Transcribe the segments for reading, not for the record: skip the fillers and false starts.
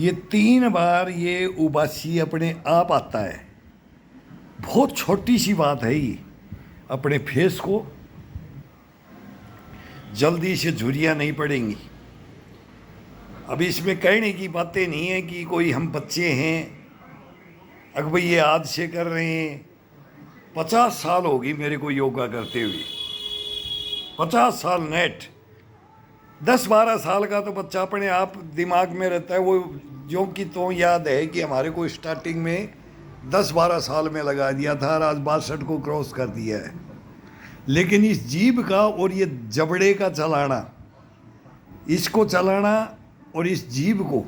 ये 3 बार ये उबासी अपने आप आता है। बहुत छोटी सी बात है ये, अपने फेस को जल्दी से झुर्रियाँ नहीं पड़ेंगी। अब इसमें कहने की बातें नहीं है कि कोई हम बच्चे हैं, अगर भाई ये आज से कर रहे हैं। 50 साल होगी मेरे को योगा करते हुए, 50 साल नेट। 10-12 साल का तो बच्चा अपने आप दिमाग में रहता है, वो जो कि तो याद है कि हमारे को स्टार्टिंग में 10-12 साल में लगा दिया था और आज 62 को क्रॉस कर दिया है। लेकिन इस जीभ का और ये जबड़े का चलाना, इसको चलाना और इस जीभ को,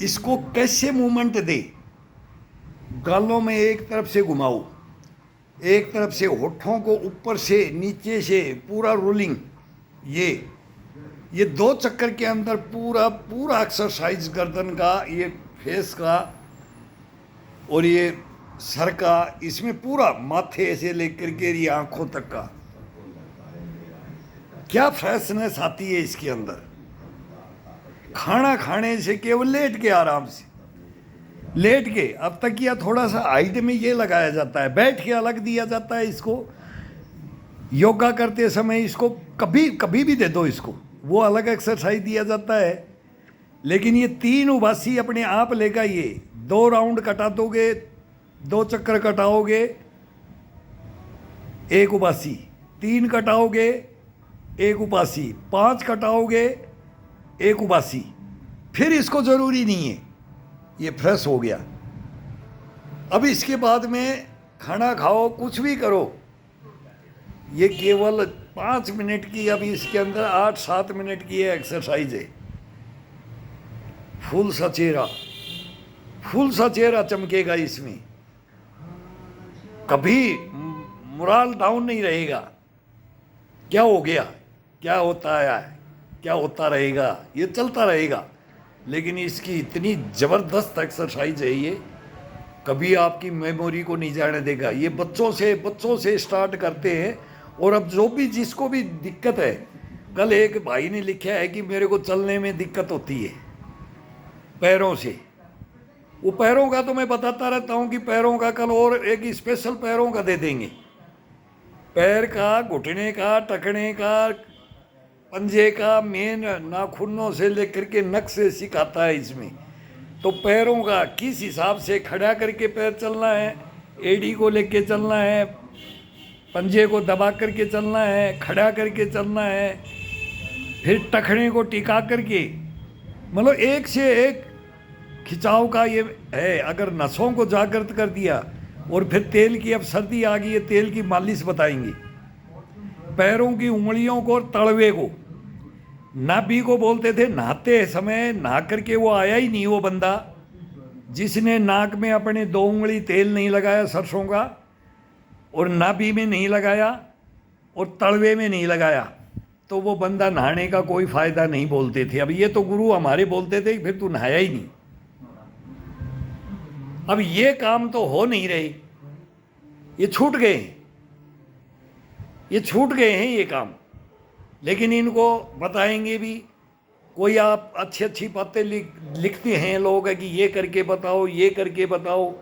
इसको कैसे मूवमेंट दे। गालों में एक तरफ से घुमाओ, एक तरफ से होठों को ऊपर से नीचे से पूरा रोलिंग। ये 2 चक्कर के अंदर पूरा पूरा एक्सरसाइज गर्दन का, ये फेस का और ये सर का, इसमें पूरा माथे से लेकर के ये आंखों तक का क्या फ्रेशनेस आती है इसके अंदर। खाना खाने से केवल लेट के, आराम से लेट के, अब तक किया थोड़ा सा हाइट में ये लगाया जाता है, बैठ के अलग दिया जाता है इसको। योगा करते समय इसको कभी कभी भी दे दो, इसको वो अलग एक्सरसाइज दिया जाता है। लेकिन ये 3 उबासी अपने आप लेगा। ये 2 राउंड कटा दोगे, 2 चक्कर कटाओगे, 1 उबासी, 3 कटाओगे, 1 उबासी, 5 कटाओगे, 1 उबासी। फिर इसको ज़रूरी नहीं है, ये फ्रेश हो गया। अब इसके बाद में खाना खाओ, कुछ भी करो, ये केवल 5 मिनट की, अभी इसके अंदर 8-7 मिनट की ये एक्सरसाइज है। फुल सा चेहरा चमकेगा इसमें, कभी मोरल डाउन नहीं रहेगा। क्या हो गया, क्या होता है, क्या होता रहेगा, ये चलता रहेगा। लेकिन इसकी इतनी ज़बरदस्त एक्सरसाइज है ये, कभी आपकी मेमोरी को नहीं जाने देगा। ये बच्चों से स्टार्ट करते हैं। और अब जो भी जिसको भी दिक्कत है, कल एक भाई ने लिखा है कि मेरे को चलने में दिक्कत होती है पैरों से। वो पैरों का तो मैं बताता रहता हूँ कि पैरों का कल और एक स्पेशल पैरों का दे देंगे। पैर का, घुटने का, टखने का, पंजे का, मेन नाखूनों से लेकर के नख से सिखाता है इसमें। तो पैरों का किस हिसाब से खड़ा करके पैर चलना है, एड़ी को लेके चलना है, पंजे को दबा करके चलना है, खड़ा करके चलना है, फिर टखने को टिका करके, मतलब एक से एक खिंचाव का ये है। अगर नसों को जागृत कर दिया, और फिर तेल की, अब सर्दी आ गई है, तेल की मालिश बताएंगे। पैरों की उंगलियों को और तलवे को, नाभि को बोलते थे नहाते समय, नहा करके वो आया ही नहीं वो बंदा जिसने नाक में अपने 2 उंगली तेल नहीं लगाया सरसों का, और नाभि में नहीं लगाया और तलवे में नहीं लगाया, तो वो बंदा नहाने का कोई फ़ायदा नहीं बोलते थे। अब ये तो गुरु हमारे बोलते थे फिर तू नहाया ही नहीं। अब ये काम तो हो नहीं रहे, ये छूट गए हैं ये काम। लेकिन इनको बताएंगे भी। कोई आप अच्छी बातें लिखते हैं लोग कि ये करके बताओ, ये करके बताओ।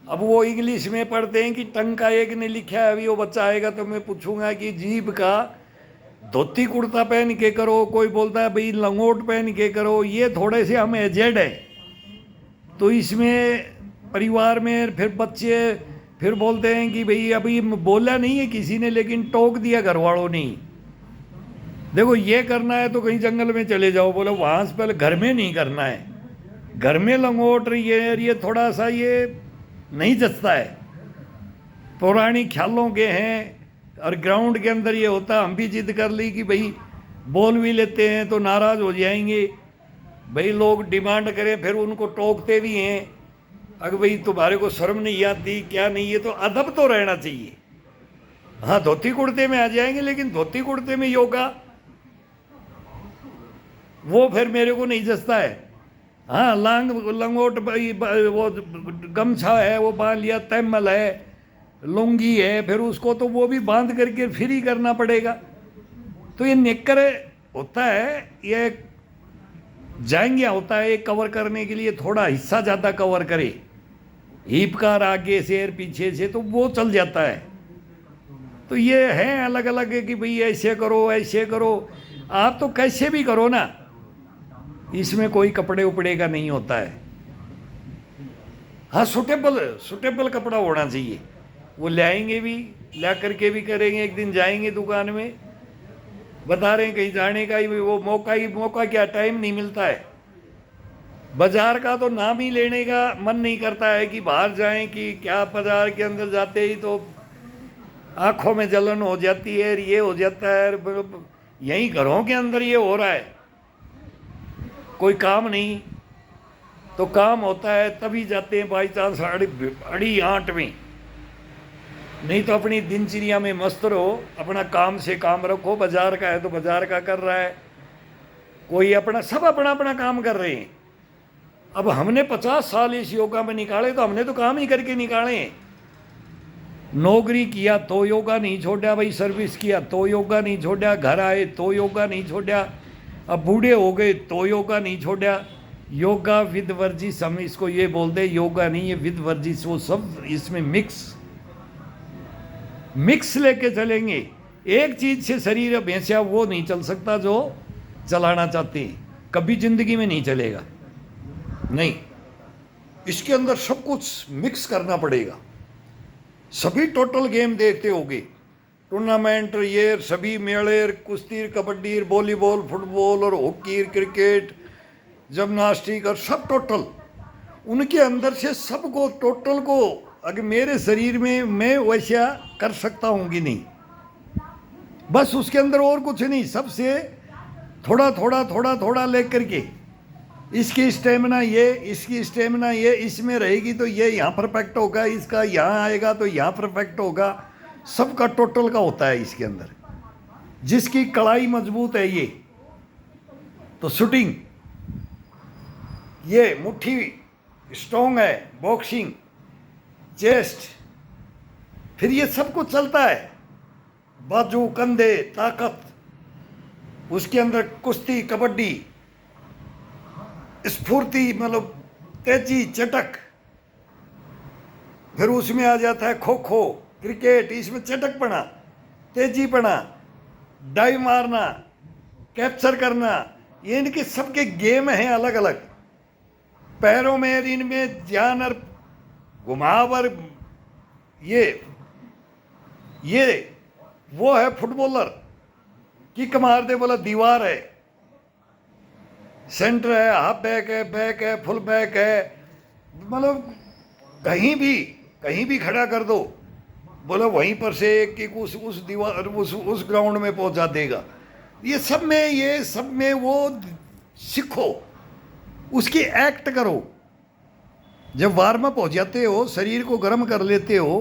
अब वो इंग्लिश में पढ़ते हैं कि टंग का एक ने लिखा है। अभी वो बच्चा आएगा तो मैं पूछूंगा कि जीभ का धोती कुर्ता पहन के करो, कोई बोलता है भाई लंगोट पहन के करो। ये थोड़े से हम एजेड है, तो इसमें परिवार में फिर बच्चे फिर बोलते हैं कि भाई अभी बोला नहीं है किसी ने, लेकिन टोक दिया घर वालों ने। देखो ये करना है तो कहीं जंगल में चले जाओ, बोले वहाँ से पहले घर में नहीं करना है। घर में लंगोट ये थोड़ा सा ये नहीं जचता है, पौराणिक ख्यालों के हैं। और ग्राउंड के अंदर ये होता, हम भी जिद कर ली कि भाई बोल भी लेते हैं तो नाराज़ हो जाएंगे, भाई लोग डिमांड करें, फिर उनको टोकते भी हैं। अगर भाई तुम्हारे को शर्म नहीं आती क्या नहीं, ये तो अदब तो रहना चाहिए। हाँ धोती कुर्ते में आ जाएंगे, लेकिन धोती कुर्ते में योगा वो फिर मेरे को नहीं जचता है। हाँ लंगोट वो गमछा है वो बांध लिया, तैमल है, लुंगी है, फिर उसको तो वो भी बांध करके फिर ही करना पड़ेगा। तो ये नेकर होता है, ये जाएंगे होता है एक कवर करने के लिए थोड़ा हिस्सा ज़्यादा कवर करे, हीप कार आगे से और पीछे से, तो वो चल जाता है। तो ये है अलग अलग है कि भाई ऐसे करो ऐसे करो, आप तो कैसे भी करो ना, इसमें कोई कपड़े उपड़े का नहीं होता है। हाँ, सुटेबल कपड़ा होना चाहिए। वो लाएंगे भी, ला करके भी करेंगे। एक दिन जाएंगे दुकान में, बता रहे हैं कहीं जाने का ही वो मौका क्या, टाइम नहीं मिलता है। बाजार का तो नाम ही लेने का मन नहीं करता है कि बाहर जाएं, कि क्या बाजार के अंदर जाते ही तो आंखों में जलन हो जाती है, ये हो जाता है। यहीं घरों के अंदर ये हो रहा है, कोई काम नहीं, तो काम होता है तभी जाते हैं बाई चांस अड़ी आंट में। नहीं तो अपनी दिनचर्या में मस्त रहो, अपना काम से काम रखो। बाजार का है तो बाजार का कर रहा है कोई, अपना सब अपना अपना काम कर रहे हैं। अब हमने 50 साल इस योगा में निकाले, तो हमने तो काम ही करके निकाले। नौकरी किया तो योगा नहीं छोड़ा भाई, सर्विस किया तो योगा नहीं छोड़ा, घर आए तो योगा नहीं छोड़ा, अब बूढ़े हो गए तो योगा नहीं छोड़ा। योगा विद वर्जिश, हम इसको ये बोलते, योगा नहीं ये विद वर्जिश, वो सब इसमें मिक्स लेके चलेंगे। एक चीज से शरीर हमेशा वो नहीं चल सकता जो चलाना चाहते हैं, कभी जिंदगी में नहीं चलेगा। नहीं, इसके अंदर सब कुछ मिक्स करना पड़ेगा। सभी टोटल गेम देखते होगे, टूर्नामेंट, ये सभी मेले, कुश्ती, कबड्डी, वॉलीबॉल, फुटबॉल और हॉकी, क्रिकेट, जिम्नास्टिक और सब टोटल, उनके अंदर से सबको टोटल को अगर मेरे शरीर में मैं वैसा कर सकता हूँ कि नहीं, बस उसके अंदर और कुछ नहीं, सबसे थोड़ा थोड़ा थोड़ा थोड़ा लेकर के इसकी स्टेमिना ये, इसकी स्टेमिना ये, इसमें रहेगी तो ये यहाँ परफेक्ट होगा, इसका यहाँ आएगा तो यहाँ परफेक्ट होगा, सबका टोटल का होता है इसके अंदर। जिसकी कलाई मजबूत है ये तो शूटिंग, ये मुट्ठी स्ट्रॉन्ग है, बॉक्सिंग, चेस्ट, फिर ये सब कुछ चलता है, बाजू, कंधे, ताकत, उसके अंदर कुश्ती, कबड्डी, स्फूर्ति, मतलब तेजी, चटक, फिर उसमें आ जाता है खो खो, क्रिकेट, इसमें चटकपना, तेजीपना, डाइव मारना, कैप्चर करना, ये इनके सबके गेम हैं अलग अलग। पैरों में इनमें ध्यान और घुमावर, ये वो है फुटबॉलर, किक मार दे बोला दीवार है, सेंटर है, हाफ बैक है, फुल बैक है, मतलब कहीं भी खड़ा कर दो, बोला वहीं पर से एक किक उस दीवार, उस ग्राउंड में पहुंचा देगा। ये सब में वो सीखो, उसकी एक्ट करो। जब वार्म अप हो जाते हो, शरीर को गर्म कर लेते हो,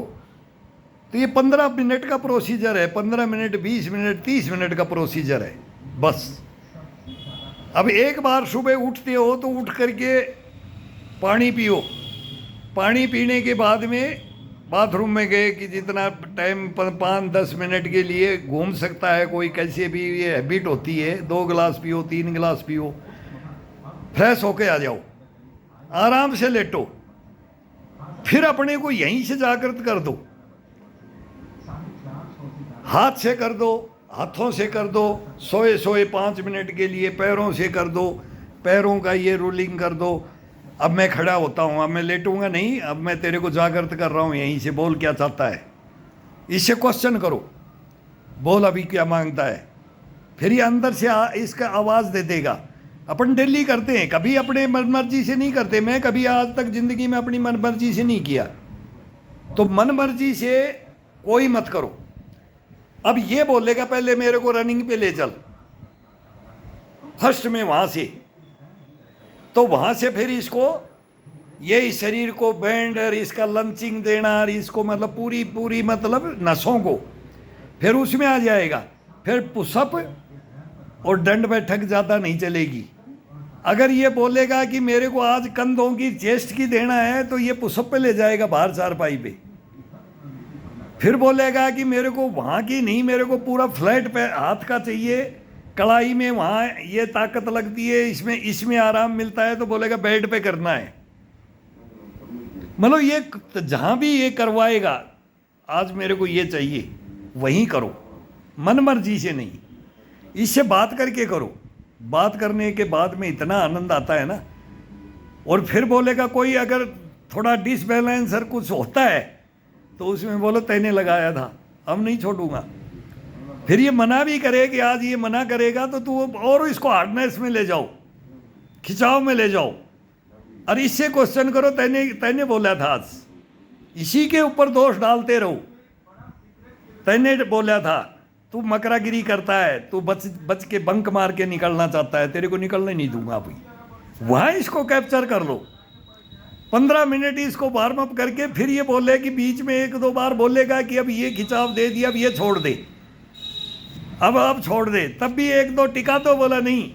तो ये 15 मिनट का प्रोसीजर है, 15 मिनट, 20 मिनट, 30 मिनट का प्रोसीजर है बस। अब एक बार सुबह उठते हो तो उठ करके पानी पियो, पानी पीने के बाद में बाथरूम में गए कि जितना टाइम 5-10 मिनट के लिए घूम सकता है कोई, कैसे भी ये हैबिट होती है, 2 गिलास पियो, 3 गिलास पियो, फ्रेश होके आ जाओ, आराम से लेटो, फिर अपने को यहीं से जागृत कर दो, हाथ से कर दो, हाथों से कर दो, सोए 5 मिनट के लिए पैरों से कर दो, पैरों का ये रोलिंग कर दो। अब मैं खड़ा होता हूँ, अब मैं लेटूंगा नहीं, अब मैं तेरे को जागृत कर रहा हूँ, यहीं से बोल क्या चाहता है, इससे क्वेश्चन करो, बोल अभी क्या मांगता है, फिर ये अंदर से इसका आवाज़ दे देगा। अपन डेली करते हैं, कभी अपने मनमर्जी से नहीं करते। मैं कभी आज तक ज़िंदगी में अपनी मनमर्जी से नहीं किया, तो मनमर्जी से कोई मत करो। अब ये बोलेगा पहले मेरे को रनिंग पे ले चल, फर्स्ट में वहाँ से, तो वहाँ से फिर इसको ये शरीर को बैंड और इसका लंचिंग देना, और इसको मतलब पूरी मतलब नसों को, फिर उसमें आ जाएगा। फिर पुशअप और दंड बैठक ज़्यादा नहीं चलेगी। अगर ये बोलेगा कि मेरे को आज कंधों की, चेस्ट की देना है, तो ये पुशअप पे ले जाएगा बाहर चारपाई पे। फिर बोलेगा कि मेरे को वहाँ की नहीं, मेरे को पूरा फ्लैट पे हाथ का चाहिए, कढ़ाई में वहाँ ये ताकत लगती है, इसमें इसमें आराम मिलता है, तो बोलेगा बेड पे करना है। मतलब ये जहाँ भी ये करवाएगा, आज मेरे को ये चाहिए, वहीं करो, मन मर्जी से नहीं, इससे बात करके करो। बात करने के बाद में इतना आनंद आता है ना। और फिर बोलेगा कोई अगर थोड़ा डिसबैलेंसर कुछ होता है तो उसमें बोलो तैने लगाया था, अब नहीं छोड़ूंगा। फिर ये मना भी करे कि आज ये मना करेगा तो तू और इसको हार्डनेस में ले जाओ, खिंचाव में ले जाओ, और इससे क्वेश्चन करो तैने बोला था आज, इसी के ऊपर दोष डालते रहो। तैने बोला था, तू मकरागिरी करता है, तू बच के बंक मार के निकलना चाहता है, तेरे को निकलने नहीं दूंगा अभी। वहाँ इसको कैप्चर कर लो, 15 मिनट इसको वार्म अप करके फिर ये बोले कि बीच में 1-2 बार बोलेगा कि अब ये खिंचाव दे दिया, अब ये छोड़ दे, अब छोड़ दे, तब भी 1-2 टिका तो बोला नहीं,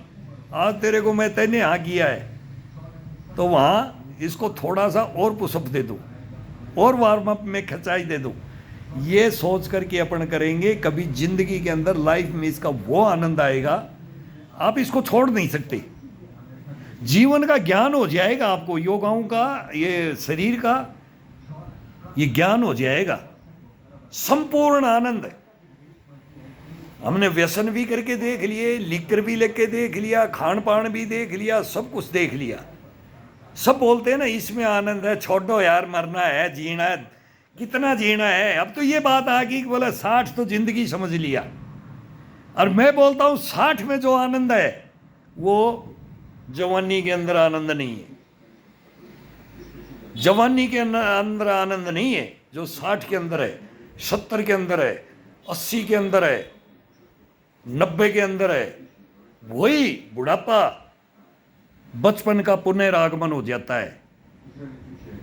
आज तेरे को मैं तैने हाँ किया है। तो वहाँ इसको थोड़ा सा और पुशअप दे दो, और वार्म अप में खिंचाई दे दो। ये सोच करके अपन करेंगे, कभी जिंदगी के अंदर लाइफ में इसका वो आनंद आएगा, आप इसको छोड़ नहीं सकते। जीवन का ज्ञान हो जाएगा आपको, योगाओं का, ये शरीर का ये ज्ञान हो जाएगा, संपूर्ण आनंद है। हमने व्यसन भी करके देख लिए, लिकर भी लेके देख लिया, खान पान भी देख लिया, सब कुछ देख लिया। सब बोलते हैं ना इसमें आनंद है, छोड़ो यार, मरना है, जीना है, कितना जीना है। अब तो ये बात आ गई कि बोला 60 तो जिंदगी समझ लिया। और मैं बोलता हूँ 60 में जो आनंद है वो जवानी के अंदर आनंद नहीं है। जवानी के अंदर आनंद नहीं है जो 60 के अंदर है, 70 के अंदर है, 80 के अंदर है, 90 के अंदर है। वही बुढ़ापा, बचपन का पुनरागमन हो जाता है।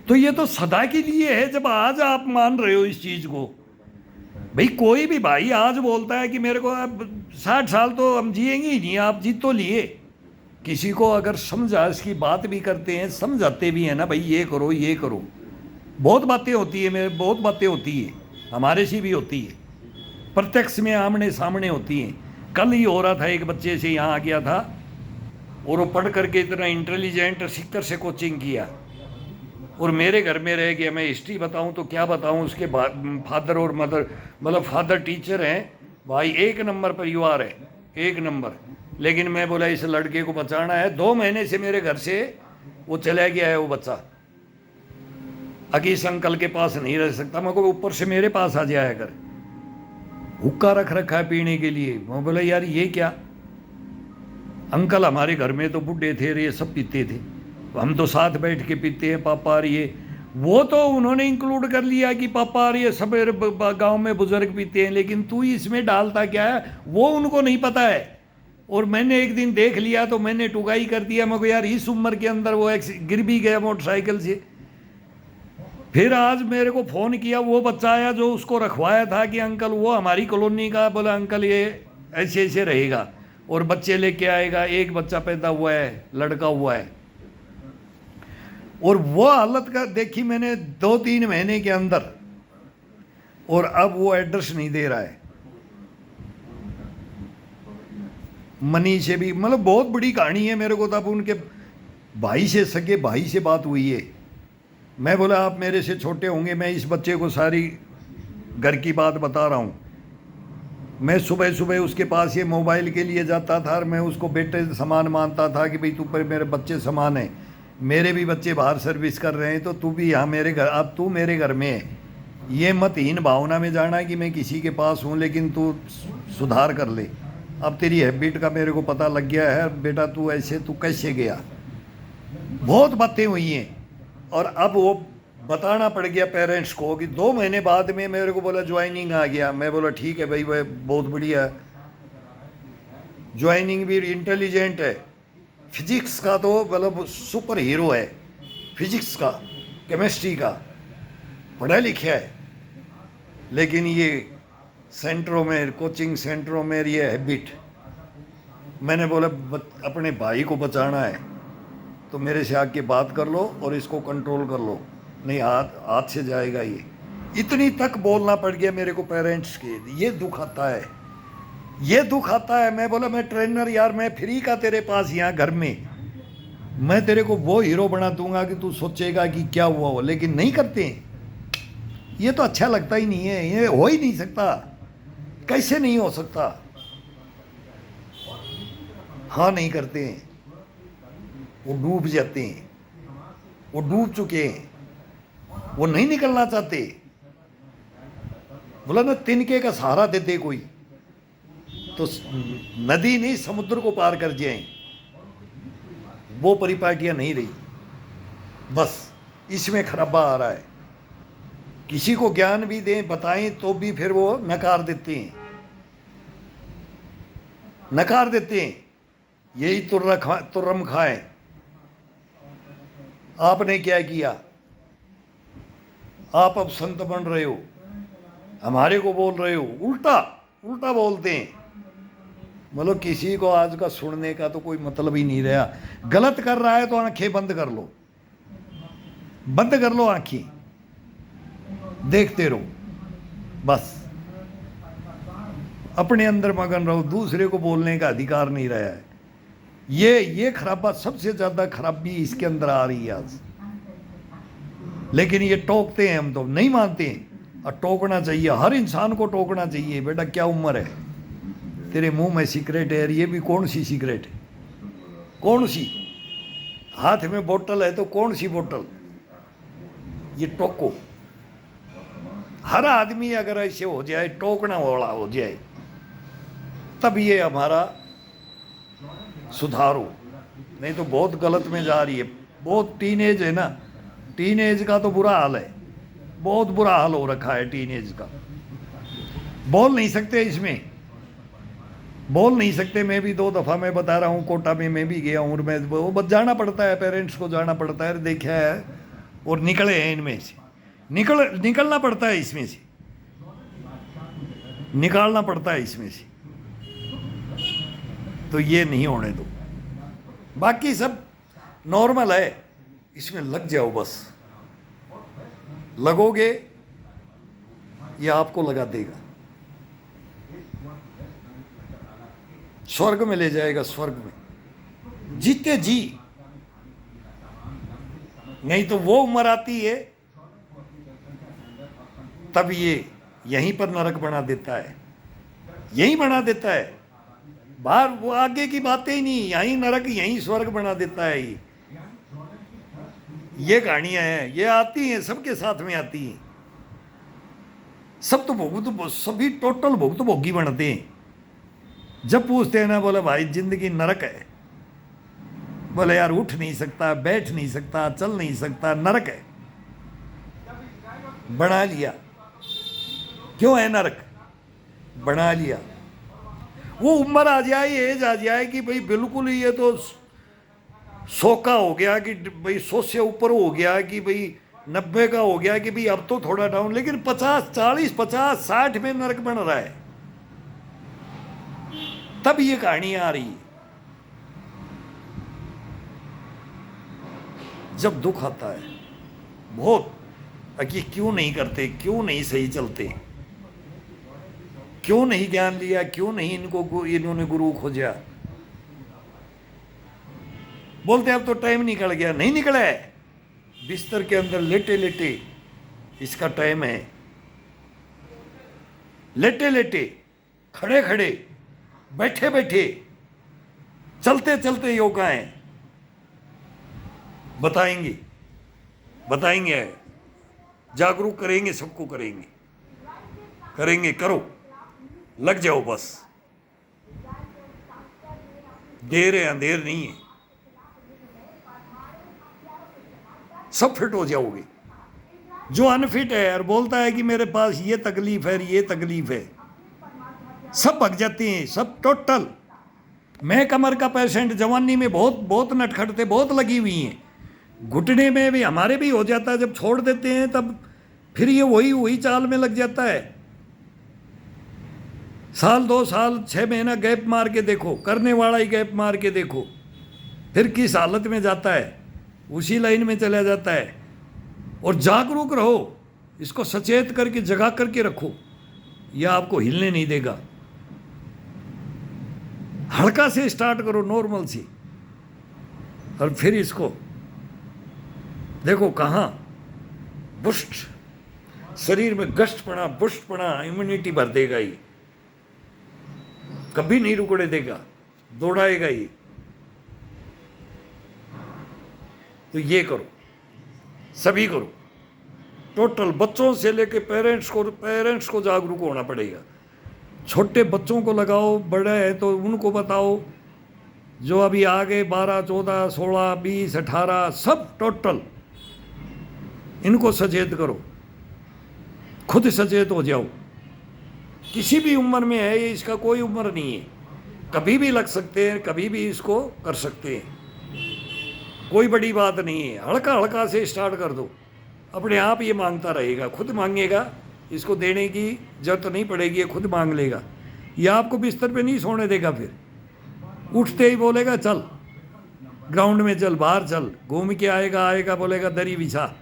तो ये तो सदा के लिए है। जब आज आप मान रहे हो इस चीज को, भाई कोई भी भाई आज बोलता है कि मेरे को अब 60 साल तो हम जिएंगे ही नहीं, आप जीत तो लिए। किसी को अगर समझा, इसकी बात भी करते हैं, समझाते भी हैं ना, भाई ये करो ये करो, बहुत बातें होती है, मेरे बहुत बातें होती है, हमारे से भी होती है, प्रत्यक्ष में आमने सामने होती हैं। कल ही हो रहा था, एक बच्चे से यहाँ आ गया था और वो पढ़ करके इतना इंटेलिजेंट, सिक्कर से कोचिंग किया, और मेरे घर में रह गया। मैं हिस्ट्री बताऊं तो क्या बताऊं, उसके फादर और मदर, मतलब फादर टीचर हैं, भाई 1 नंबर परिवार है, 1 नंबर। लेकिन मैं बोला इस लड़के को बचाना है। 2 महीने से मेरे घर से वो चला गया है वो बच्चा, अकीस अंकल के पास नहीं रह सकता, मैं को ऊपर से मेरे पास आ जाया कर। हुक्का रख रखा है पीने के लिए। मैं बोला यार ये क्या, अंकल हमारे घर में तो बूढ़े थे, ये सब पीते थे, हम तो साथ बैठ के पीते हैं, पापा और ये, वो तो उन्होंने इंक्लूड कर लिया कि पापा और ये सब गांव में बुजुर्ग पीते हैं, लेकिन तू इसमें डालता क्या है वो उनको नहीं पता है। और मैंने एक दिन देख लिया तो मैंने टुगाई कर दिया, मैं को यार इस उम्र के अंदर वो गिर भी गया मोटरसाइकिल से। फिर आज मेरे को फ़ोन किया, वो बच्चा आया जो उसको रखवाया था कि अंकल वो हमारी कॉलोनी का, बोला अंकल ये ऐसे ऐसे रहेगा और बच्चे लेके आएगा। एक बच्चा पैदा हुआ है, लड़का हुआ है, और वो हालत का देखी मैंने 2-3 महीने के अंदर, और अब वो एड्रेस नहीं दे रहा है। मनी से भी, मतलब बहुत बड़ी कहानी है। मेरे को तब उनके भाई से, सगे भाई से बात हुई है। मैं बोला आप मेरे से छोटे होंगे, मैं इस बच्चे को सारी घर की बात बता रहा हूँ। मैं सुबह सुबह उसके पास ये मोबाइल के लिए जाता था और मैं उसको बेटे समान मानता था कि भाई तू पर मेरे बच्चे समान है, मेरे भी बच्चे बाहर सर्विस कर रहे हैं, तो तू भी यहाँ मेरे घर, अब तू मेरे घर में है। ये मत हीन भावना में जाना कि मैं किसी के पास हूँ, लेकिन तू सुधार कर ले। अब तेरी हैबिट का मेरे को पता लग गया है, बेटा तू ऐसे, तू कैसे गया। बहुत बातें हुई हैं, और अब वो बताना पड़ गया पेरेंट्स को कि 2 महीने बाद में मेरे को बोला ज्वाइनिंग आ गया। मैं बोला ठीक है भाई, वह बहुत बढ़िया, ज्वाइनिंग भी इंटेलिजेंट है, फिजिक्स का तो मतलब सुपर हीरो है, फिजिक्स का, केमिस्ट्री का, पढ़ा लिखा है। लेकिन ये सेंटरों में, कोचिंग सेंटरों में ये हैबिट, मैंने बोला अपने भाई को बचाना है तो मेरे से आके बात कर लो और इसको कंट्रोल कर लो, नहीं हाथ से जाएगा ये। इतनी तक बोलना पड़ गया मेरे को पेरेंट्स के। ये दुख आता है ये दुख आता है। मैं बोला मैं ट्रेनर यार, मैं फ्री का तेरे पास यहाँ घर में, मैं तेरे को वो हीरो बना दूंगा कि तू सोचेगा कि क्या हुआ हो, लेकिन नहीं करते हैं। ये तो अच्छा लगता ही नहीं है, ये हो ही नहीं सकता, कैसे नहीं हो सकता। हाँ नहीं करते हैं, वो डूब जाते हैं, वो डूब चुके हैं, वो नहीं निकलना चाहते। बोला ना तिनके का सहारा देते कोई तो नदी नहीं समुद्र को पार कर जाए, वो परिपाटियां नहीं रही। बस इसमें खराबा आ रहा है। किसी को ज्ञान भी दें बताएं तो भी फिर वो नकार देते हैं, नकार देते हैं। यही तुर्रम खाएं। आपने क्या किया, आप अब संत बन रहे हो, हमारे को बोल रहे हो, उल्टा उल्टा बोलते हैं। मतलब किसी को आज का सुनने का तो कोई मतलब ही नहीं रहा। गलत कर रहा है तो आंखें बंद कर लो, बंद कर लो आंखें, देखते रहो, बस अपने अंदर मगन रहो, दूसरे को बोलने का अधिकार नहीं रहा है। ये खराबा, सबसे ज्यादा खराबी इसके अंदर आ रही है आज। लेकिन ये टोकते हैं, हम तो नहीं मानते हैं। और टोकना चाहिए, हर इंसान को टोकना चाहिए। बेटा क्या उम्र है, तेरे मुंह में सिगरेट है, ये भी कौन सी सिगरेट है, कौन सी, हाथ में बोतल है तो कौन सी बोतल, ये टोको। हर आदमी अगर ऐसे हो जाए, टोकना वाला हो जाए, तब ये हमारा सुधार हो। नहीं तो बहुत गलत में जा रही है। बहुत टीनेज है ना, टीनेज का तो बुरा हाल है, बहुत बुरा हाल हो रखा है टीनेज का। बोल नहीं सकते इसमें, बोल नहीं सकते। मैं भी 2 दफ़ा मैं बता रहा हूँ, कोटा में मैं भी गया हूँ, मैं वो बस जाना पड़ता है, पेरेंट्स को जाना पड़ता है, देखा है और निकले हैं इनमें से, निकलना पड़ता है इसमें से, निकालना पड़ता है इसमें से। तो ये नहीं होने दो, बाकी सब नॉर्मल है। इसमें लग जाओ, बस लगोगे ये आपको लगा देगा, स्वर्ग में ले जाएगा, स्वर्ग में जीते जी। नहीं तो वो उम्र आती है तब ये यहीं पर नरक बना देता है, यहीं बना देता है। बाहर वो आगे की बातें ही नहीं, यहीं नरक यहीं स्वर्ग बना देता है। ये कहानियां हैं, ये आती हैं, सबके साथ में आती हैं। सब तो भुगत, सभी टोटल भुगत भोगी बनते हैं। जब पूछते हैं ना, बोले भाई जिंदगी नरक है, बोले यार उठ नहीं सकता, बैठ नहीं सकता, चल नहीं सकता, नरक है, बना लिया। क्यों है नरक, बना लिया। वो उम्र आ जाए, एज आ जाए कि भाई बिल्कुल ही ये तो 100 का हो गया, कि भाई 100 से ऊपर हो गया, कि भाई 90 का हो गया, कि भाई अब तो थोड़ा डाउन। लेकिन 50, 40, 50, 60 में नरक बन रहा है, तब ये कहानी आ रही है। जब दुख आता है बहुत, कि क्यों नहीं करते, क्यों नहीं सही चलते, क्यों नहीं ज्ञान लिया, क्यों नहीं इन्होंने गुरु खोजा। बोलते अब तो टाइम निकल गया, नहीं निकला है। बिस्तर के अंदर लेटे लेटे इसका टाइम है, लेटे लेटे, खड़े खड़े, बैठे बैठे, चलते चलते योगा है। बताएंगे, बताएंगे, जागरूक करेंगे, सबको करेंगे, करेंगे। करो, लग जाओ, बस देर है, अंधेर नहीं है, सब फिट हो जाओगे। जो अनफिट है और बोलता है कि मेरे पास ये तकलीफ है, ये तकलीफ है, सब भग जाते हैं, सब टोटल। मैं कमर का पेशेंट, जवानी में बहुत बहुत नटखट थे, बहुत लगी हुई हैं, घुटने में भी हमारे भी हो जाता है। जब छोड़ देते हैं तब फिर ये वही चाल में लग जाता है। साल 2 साल 6 महीना गैप मार के देखो, करने वाला ही गैप मार के देखो, फिर किस हालत में जाता है, उसी लाइन में चला जाता है। और जागरूक रहो, इसको सचेत करके जगा करके रखो, यह आपको हिलने नहीं देगा। हल्का से स्टार्ट करो, नॉर्मल सी, और फिर इसको देखो कहाँ बुस्ट, शरीर में गश्त पड़ा, बुस्ट पड़ा, इम्यूनिटी भर देगा ये, कभी नहीं रुकने देगा, दौड़ाएगा ये। तो ये करो, सभी करो, टोटल बच्चों से लेके पेरेंट्स को जागरूक होना पड़ेगा। छोटे बच्चों को लगाओ, बड़े हैं तो उनको बताओ, जो अभी आगे 12, 14, 16, 20, 18 सब टोटल इनको सचेत करो, खुद सचेत हो जाओ। किसी भी उम्र में है ये, इसका कोई उम्र नहीं है, कभी भी लग सकते हैं, कभी भी इसको कर सकते हैं, कोई बड़ी बात नहीं है। हल्का हल्का से स्टार्ट कर दो, अपने आप ये मांगता रहेगा, खुद मांगेगा, इसको देने की जरूरत नहीं पड़ेगी, ये खुद मांग लेगा। ये आपको बिस्तर पे नहीं सोने देगा, फिर उठते ही बोलेगा चल ग्राउंड में चल, बाहर चल, घूम के आएगा, बोलेगा दरी बिछा,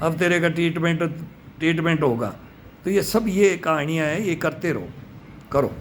अब तेरे का ट्रीटमेंट होगा। तो ये सब ये कहानियाँ हैं, ये करते रहो, करो।